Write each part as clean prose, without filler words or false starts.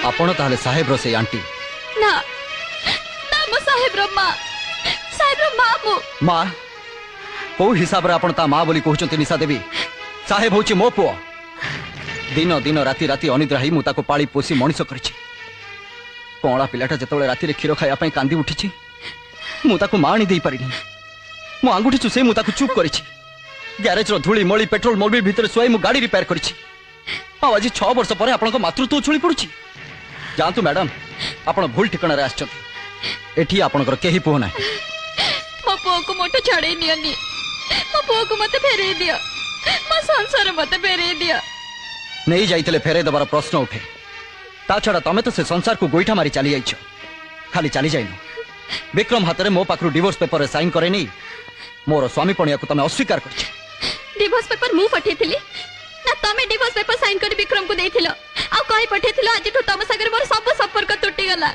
आपण ताहले साहेब रो से आंटी ना ना मो साहेब रो मां मां मो मां को हिसाब रे आपण ता मां बोली कहउचंती निशा देवी साहेब होची मो पुओ दिन दिन राति राति अनिद्रा ही मु ताको पाली पोसी मनिष करछि कोणा पिलाटा जतबेले राति रे खीर खाया पई कांदी उठिछि मु ताको माणी देई परिनी मु आंगुठी चुसे मु ताको चुप करिछि गैरेज रो धूली मळी पेट्रोल मोबिल भीतर सोई मु गाड़ी रिपेयर करिछि आ आज 6 वर्ष परे आपन को मातृत्व छुली पड़ुछि जानतु मैडम आपण भूल ठिकाना रे आछछथि एठी आपनकर केही पुओ नाही मो पुओ को मोटो छाड़े नियनी मो पुओ को मते फेरे दियो मो संसार मते फेरे दियो नहीं जाइतले फेरे दबार प्रश्न उठे ता छड़ा तमे तो से संसार को गोइठा मारी चली जाइछ खाली चली जाइनो विक्रम हाथ में मो पाखरु डिवोर्स पेपर रे साइन करे नहीं मोर स्वामी पणिया को तमे अस्वीकार करछ डिवोर्स पेपर मु पठेथिली ना तमे डिवोर्स पेपर साइन कर विक्रम को देथिलो आ कहि पठेथिलो आज तो तम सागर मोर सब संपर्क टूटी गला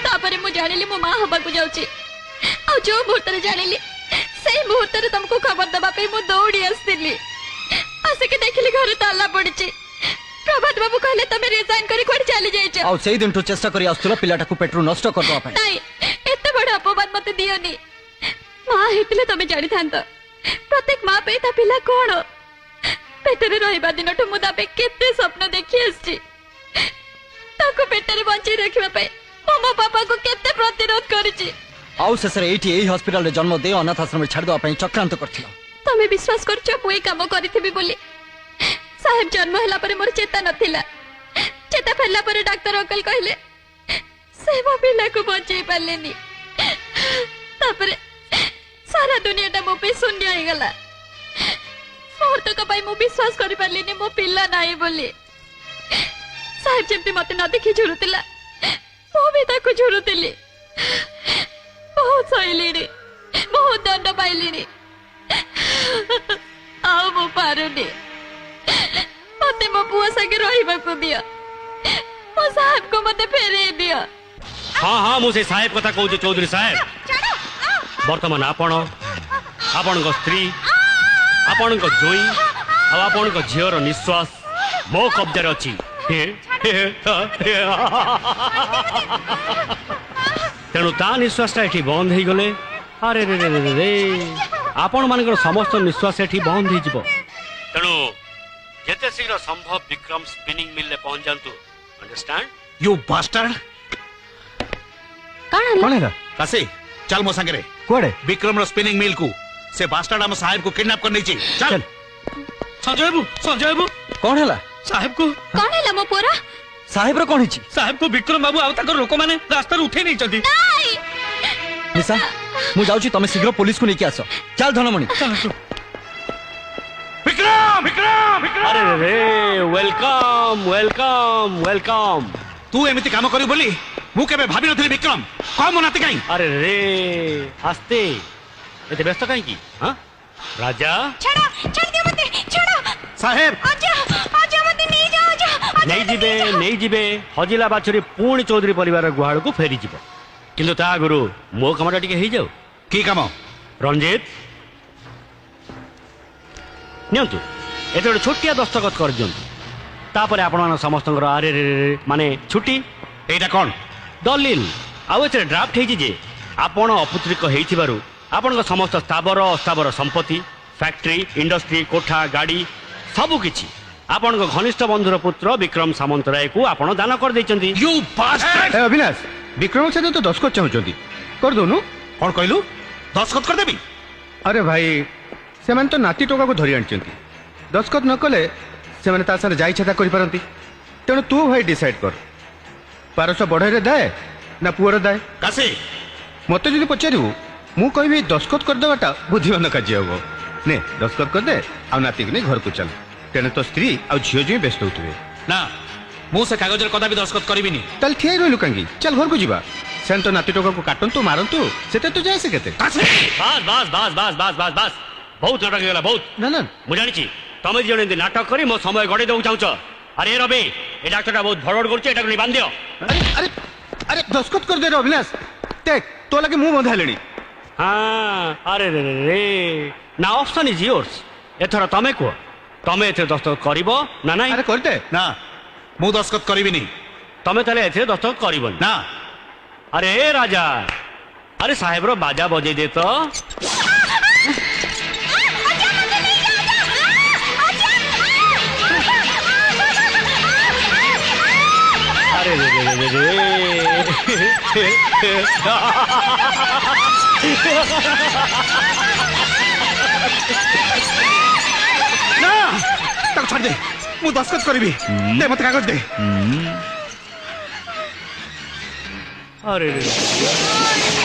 तापरे मु जानिली मो मां हबा को जाउची आ जो मुहूर्त रे जानिली सेही मुहूर्त रे तुमको खबर दबा पे मु दौड़ी आस्तिली आसे के देखिली घर ताला पड़ची प्रभात बाबू कहले तमे रिजाइन करी कोड चली जाइछ आ सेही दिन तो चेष्टा करी आस्तुला पिलाटा को पेट्रोल नष्ट कर दो आपन नहीं एते बड़ अपमान मते दियोनी मां हेतले तमे जानि थांत प्रत्येक मां पे ता पिला कोन पेटरे रहिबा दिनटु मुदा पे केते स्वप्न देखि आछि ताको पेटरे बंची रखिबा पे मम्मा पापा को केते प्रतिरोध करछि आउ सेसरे एठी एही हॉस्पिटल रे जन्म दे अनाथ आश्रम में छाड़ दो पई चक्रांत करथिलो तमे विश्वास करछो मुई काम करिथिबी बोली साहेब जन्म हला पर मोर चेता नथिला चेता फेरला पर डॉक्टर अंकल कहले से मो पिला को बचाई पालेनी तापरे सारा दुनियाटा मो पे शून्य हो गला मुहूर्त का पाई मो विश्वास करि पालेनी मो पिला नाही बोली साहेब जेमती मते न देखि झुरुतिला मो भी ताको झुरुतिली बहुत सहिलीनी बहुत दंड पाइलीनी आओ मो पारुनी मते मो पुआ संगे रहिबा को दिया मो साहेब को मते फेरे दिया हाँ हाँ मुझे साहेब कथा कहूँ चौधरी साहेब वर्तमान आपण आपण स्त्री आपण जोई आपण झीर निश्वास मो कब्जा अच्छी तेणु ता निश्वास ये बंद हो गले अरे रे रे रे रे आपण मान समस्त निश्वास ये बंद हो तेणु जिते शीघ्र संभव विक्रम स्पिनिंग मिल ले पहुंच जातु अंडरस्टैंड यू बास्टर्ड कौन है काशी चल मो संगे कोड़े विक्रम रो स्पिनिंग मिल को से बास्टर्ड हम साहेब को किडनैप कर नहीं चल संजय बाबू कौन है साहेब को कौन है मो पोरा साहेब रो कौन हिची साहेब को विक्रम बाबू आउ ताकर लोक माने रास्ता रे उठे नहीं चंदी नहीं निशा मु जाउची तमे शीघ्र पुलिस को लेके आसो चल धनमणि विक्रम विक्रम विक्रम अरे रे वेलकम वेलकम वेलकम तू एमिति काम करी बोली मु केबे भाबी नथली विक्रम कम नाते काई अरे रे आस्ते एते व्यस्त काई की हां राजा छोड़ो छोड़ दियो मते छोड़ो साहेब आजा आजा मते नहीं जाओ जा नहीं जीवे हजिला बाछुरी पुणी चौधरी परिवार गुहाड़ को फेरी जीव किंतु ता गुरु मो कामटा टिके हो जाऊ की काम रंजित नियंतु एते गोटे छोटिया दस्तखत कर दियंतु तापर आपण समस्त आरे रे माने छुट्टी एटा कोन दलील आउ एते ड्राफ्ट हेजी जे आपण अपुत्रिक हेइथिबारु आपण समस्त स्थावर अस्थावर संपत्ति फैक्ट्री इंडस्ट्री कोठा गाड़ी सबु किछि आपण घनिष्ठ बंधुर पुत्र विक्रम सामंतराय को आपण दान कर दैचंती यू बास्टर्ड ए अविनाश विक्रम से तो दस्खत चाहूचंती कर दोनु कोन कहलु दस्खत कर देबी अरे भाई से माने तो नाती टोका को धरी आनचंती दस्खत न कले से माने ता सारे जाई छता करि परंती तेणु तू भाई डिसाइड कर 1200 बढ़े रे दाए ना पुअर दाए काशी मते जदि पचारिबु मु कहबी दस्खत कर देवाटा बुद्धिमान कार्य हबो ने दस्खत कर दे आ नाती के घर को चल तेने तो स्त्री आ झियो जी व्यस्त होतबे ना मु से कागज रे कदा भी दस्खत करबिनी तल ठिया रहलु कांगी चल घर को जीवा सेन तो नाती टोका को काटंतु मारंतु सेते तो जाय से केते काशी बस बस बस बस बस बस बस बहुत नाटक गेला बहुत ना ना मु जानि छी तमे जणे नाटक करी मो समय गडे दउ चाहछ अरे रवि ए डाक्टरटा बहुत भड़बड़ करछ एटा को बांध दियो अरे अरे अरे दस्खत कर दे रे अविनाश देख तो लगे मुंह बंधा लेनी हाँ अरे रे रे रे ना ऑप्शन इज योर्स एथरा तमे को तमे एथे दस्तखत करिवो ना नाही अरे कर दे ना मु दस्खत करबिनी ତମେ ତାହେଲେ ଏଥିରେ ଦସ୍ତଖତ କରିବନି ନା ଆରେ ଏ ରାଜା ଆରେ ସାହେବର ବାଜା ବଜେଇ ଦେ ତ ଆରେ ରେ ରେ ରେ ରେ ନା ତାକୁ ଛାଡ଼ି ଦେ ମୁଁ ଦସ୍ତଖତ କରିବି ଦେ ମତେ କାଗଜ ଦେ ଆରେ ରେ